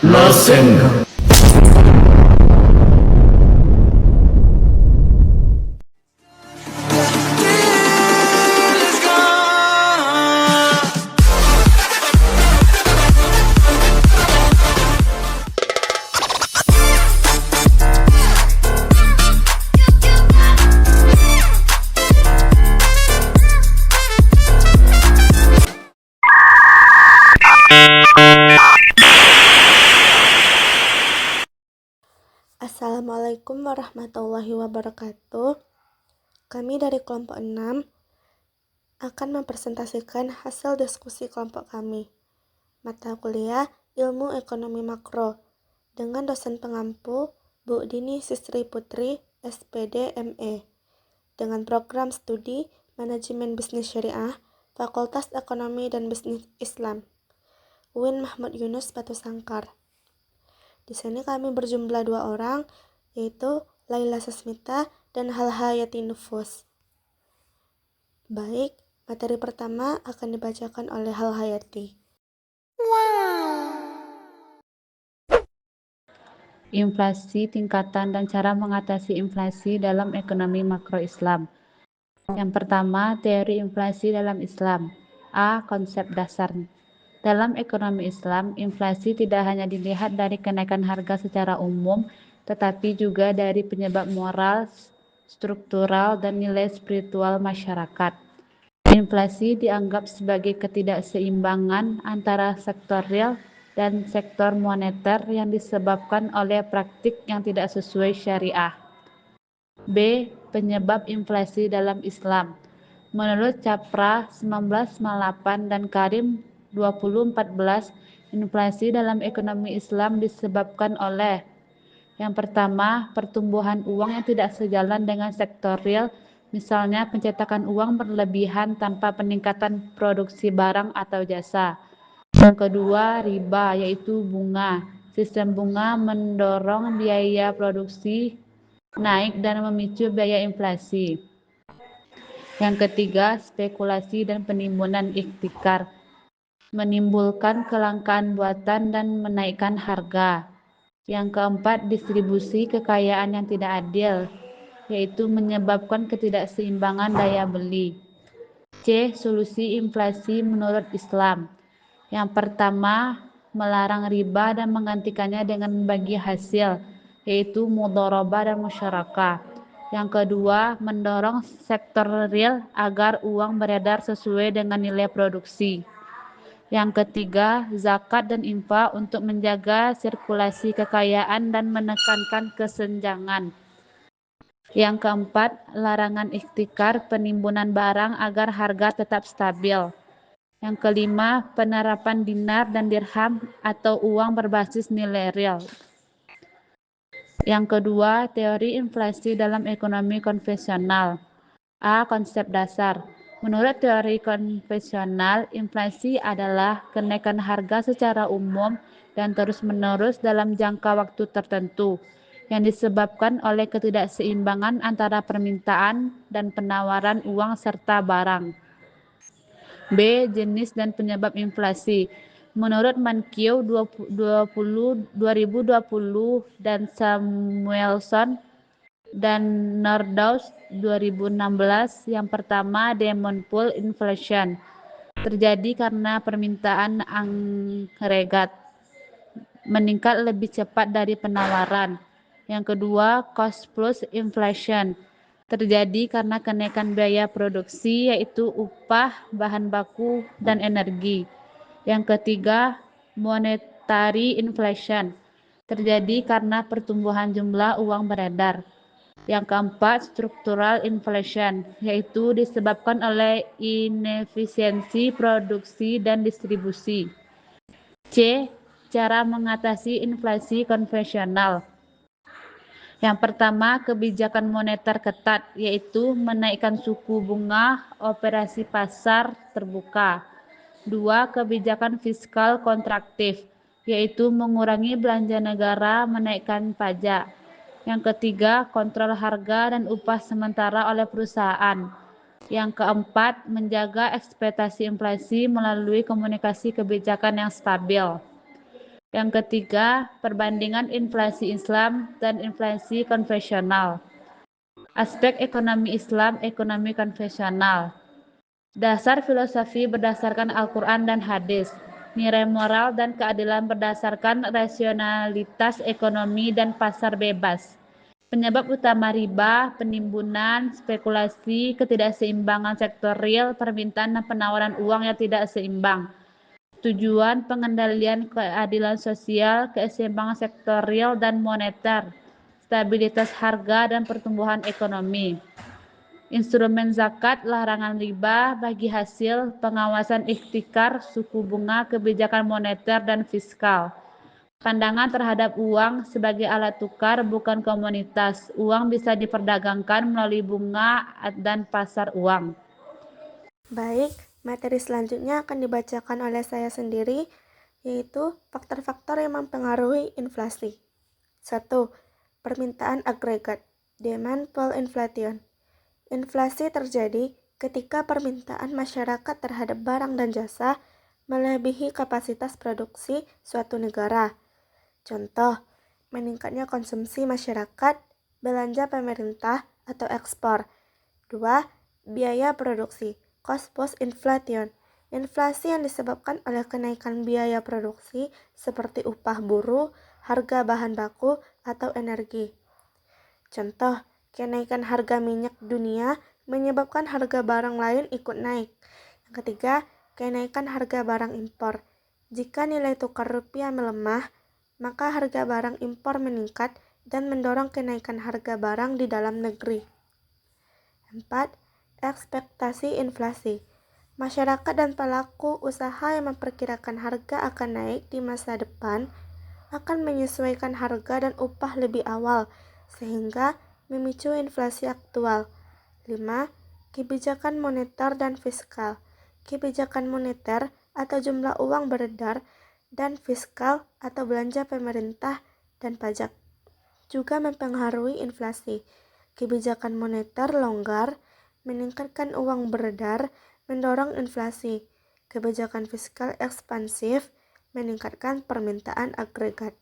Lasenga. Assalamualaikum warahmatullahi wabarakatuh. Kami dari kelompok 6 akan mempresentasikan hasil diskusi kelompok kami. Mata kuliah Ilmu Ekonomi Makro dengan dosen pengampu Bu Dini Sisri Putri, SPD ME. Dengan program studi Manajemen Bisnis Syariah, Fakultas Ekonomi dan Bisnis Islam, UIN Mahmud Yunus Batu Sangkar. Di sini kami berjumlah 2 orang, yaitu Laila Sasmita dan Halhayati Nufus. Baik, materi pertama akan dibacakan oleh Halhayati. Inflasi, tingkatan, dan cara mengatasi inflasi dalam ekonomi makro Islam. Yang pertama, teori inflasi dalam Islam. A. Konsep dasar. Dalam ekonomi Islam, inflasi tidak hanya dilihat dari kenaikan harga secara umum, tetapi juga dari penyebab moral, struktural, dan nilai spiritual masyarakat. Inflasi dianggap sebagai ketidakseimbangan antara sektor real dan sektor moneter yang disebabkan oleh praktik yang tidak sesuai syariah. B. Penyebab inflasi dalam Islam. Menurut Capra 1998 dan Karim 2014, inflasi dalam ekonomi Islam disebabkan oleh: yang pertama, pertumbuhan uang yang tidak sejalan dengan sektor real, misalnya pencetakan uang berlebihan tanpa peningkatan produksi barang atau jasa. Yang kedua, riba, yaitu bunga. Sistem bunga mendorong biaya produksi naik dan memicu biaya inflasi. Yang ketiga, spekulasi dan penimbunan ihtikar, menimbulkan kelangkaan buatan dan menaikkan harga. Yang keempat, distribusi kekayaan yang tidak adil, yaitu menyebabkan ketidakseimbangan daya beli. C. Solusi inflasi menurut Islam. Yang pertama, melarang riba dan menggantikannya dengan membagi hasil, yaitu mudharabah dan musyarakah. Yang kedua, mendorong sektor real agar uang beredar sesuai dengan nilai produksi. Yang ketiga, zakat dan infak untuk menjaga sirkulasi kekayaan dan menekankan kesenjangan. Yang keempat, larangan ihtikar, penimbunan barang agar harga tetap stabil. Yang kelima, penerapan dinar dan dirham atau uang berbasis nilai real. Yang kedua, teori inflasi dalam ekonomi konvensional. A. Konsep dasar. Menurut teori konvensional, inflasi adalah kenaikan harga secara umum dan terus-menerus dalam jangka waktu tertentu, yang disebabkan oleh ketidakseimbangan antara permintaan dan penawaran uang serta barang. B. Jenis dan penyebab inflasi. Menurut Mankiw 2020 dan Samuelson dan Nordhaus 2016, yang pertama demand pull inflation, terjadi karena permintaan agregat meningkat lebih cepat dari penawaran. Yang kedua, cost plus inflation, terjadi karena kenaikan biaya produksi, yaitu upah, bahan baku, dan energi. Yang ketiga, monetary inflation, terjadi karena pertumbuhan jumlah uang beredar. Yang keempat, structural inflation, yaitu disebabkan oleh inefisiensi produksi dan distribusi. C. Cara mengatasi inflasi konvensional. Yang pertama, kebijakan moneter ketat, yaitu menaikkan suku bunga, operasi pasar terbuka. Dua, kebijakan fiskal kontraktif, yaitu mengurangi belanja negara, menaikkan pajak. Yang ketiga, kontrol harga dan upah sementara oleh perusahaan. Yang keempat, menjaga ekspektasi inflasi melalui komunikasi kebijakan yang stabil. Yang ketiga, perbandingan inflasi Islam dan inflasi konvensional. Aspek ekonomi Islam, ekonomi konvensional. Dasar filosofi berdasarkan Al-Quran dan hadis. Nilai moral dan keadilan berdasarkan rasionalitas ekonomi dan pasar bebas. Penyebab utama riba, penimbunan, spekulasi, ketidakseimbangan sektor real, permintaan dan penawaran uang yang tidak seimbang. Tujuan pengendalian keadilan sosial, keseimbangan sektor real dan moneter, stabilitas harga dan pertumbuhan ekonomi. Instrumen zakat, larangan riba, bagi hasil, pengawasan ikhtikar, suku bunga, kebijakan moneter dan fiskal. Pandangan terhadap uang sebagai alat tukar bukan komoditas. Uang bisa diperdagangkan melalui bunga dan pasar uang. Baik, materi selanjutnya akan dibacakan oleh saya sendiri, yaitu faktor-faktor yang mempengaruhi inflasi. 1. Permintaan agregat, demand pull inflation. Inflasi terjadi ketika permintaan masyarakat terhadap barang dan jasa melebihi kapasitas produksi suatu negara. Contoh, meningkatnya konsumsi masyarakat, belanja pemerintah atau ekspor. 2. Biaya produksi, cost push inflation. Inflasi yang disebabkan oleh kenaikan biaya produksi seperti upah buruh, harga bahan baku, atau energi. Contoh, kenaikan harga minyak dunia menyebabkan harga barang lain ikut naik. Yang ketiga, kenaikan harga barang impor. Jika nilai tukar rupiah melemah, maka harga barang impor meningkat dan mendorong kenaikan harga barang di dalam negeri. 4. Ekspektasi inflasi. Masyarakat dan pelaku usaha yang memperkirakan harga akan naik di masa depan akan menyesuaikan harga dan upah lebih awal, sehingga memicu inflasi aktual. 5. Kebijakan moneter dan fiskal. Kebijakan moneter atau jumlah uang beredar dan fiskal atau belanja pemerintah dan pajak juga mempengaruhi inflasi. Kebijakan moneter longgar meningkatkan uang beredar, mendorong inflasi. Kebijakan fiskal ekspansif meningkatkan permintaan agregat.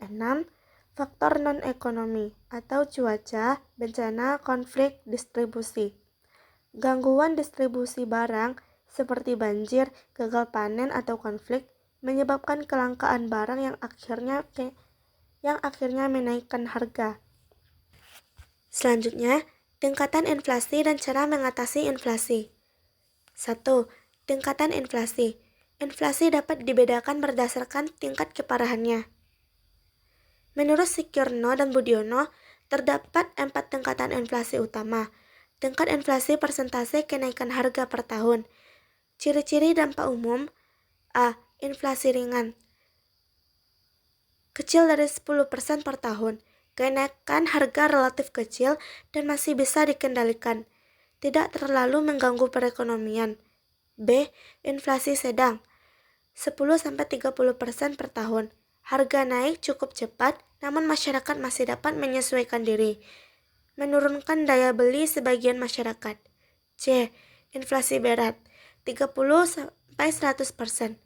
6. Faktor non-ekonomi atau cuaca, bencana, konflik, distribusi. Gangguan distribusi barang seperti banjir, gagal panen, atau konflik menyebabkan kelangkaan barang yang akhirnya menaikkan harga. Selanjutnya, tingkatan inflasi dan cara mengatasi inflasi. 1. Tingkatan inflasi. Inflasi dapat dibedakan berdasarkan tingkat keparahannya. Menurut Sikirno dan Budiono, terdapat 4 tingkatan inflasi utama. Tingkat inflasi persentase kenaikan harga per tahun. Ciri-ciri dampak umum. A. Inflasi ringan. Kecil dari 10% per tahun. Kenaikan harga relatif kecil dan masih bisa dikendalikan. Tidak terlalu mengganggu perekonomian. B. Inflasi sedang. 10-30% per tahun. Harga naik cukup cepat, namun masyarakat masih dapat menyesuaikan diri. Menurunkan daya beli sebagian masyarakat. C. Inflasi berat. 30-100%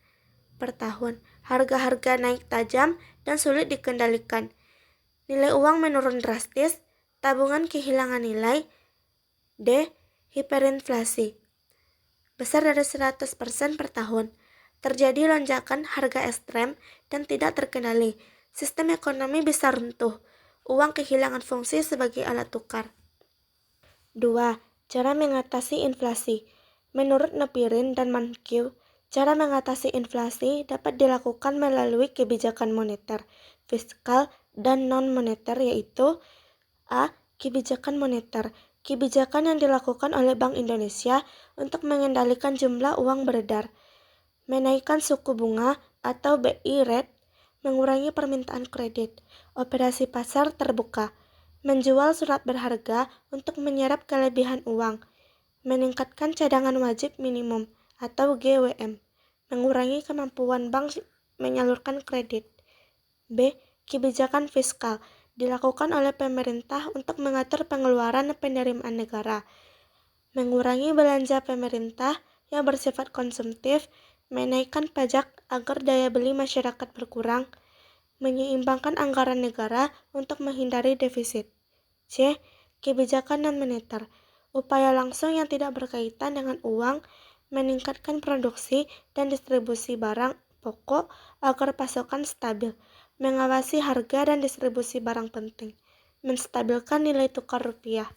per tahun. Harga-harga naik tajam dan sulit dikendalikan. Nilai uang menurun drastis, tabungan kehilangan nilai. D. Hiperinflasi. Besar dari 100% per tahun. Terjadi lonjakan harga ekstrem dan tidak terkendali. Sistem ekonomi bisa runtuh. Uang kehilangan fungsi sebagai alat tukar. 2. Cara mengatasi inflasi. Menurut Napirin dan Mankiw, cara mengatasi inflasi dapat dilakukan melalui kebijakan moneter, fiskal, dan non-moneter, yaitu A. Kebijakan moneter. Kebijakan yang dilakukan oleh Bank Indonesia untuk mengendalikan jumlah uang beredar. Menaikkan suku bunga atau BI rate, mengurangi permintaan kredit. Operasi pasar terbuka. Menjual surat berharga untuk menyerap kelebihan uang. Meningkatkan cadangan wajib minimum atau GWM. Mengurangi kemampuan bank menyalurkan kredit. B. Kebijakan fiskal. Dilakukan oleh pemerintah untuk mengatur pengeluaran dan penerimaan negara. Mengurangi belanja pemerintah yang bersifat konsumtif menaikkan pajak agar daya beli masyarakat berkurang, menyeimbangkan anggaran negara untuk menghindari defisit. C. Kebijakan non-moneter, upaya langsung yang tidak berkaitan dengan uang, meningkatkan produksi dan distribusi barang pokok agar pasokan stabil, mengawasi harga dan distribusi barang penting, menstabilkan nilai tukar rupiah.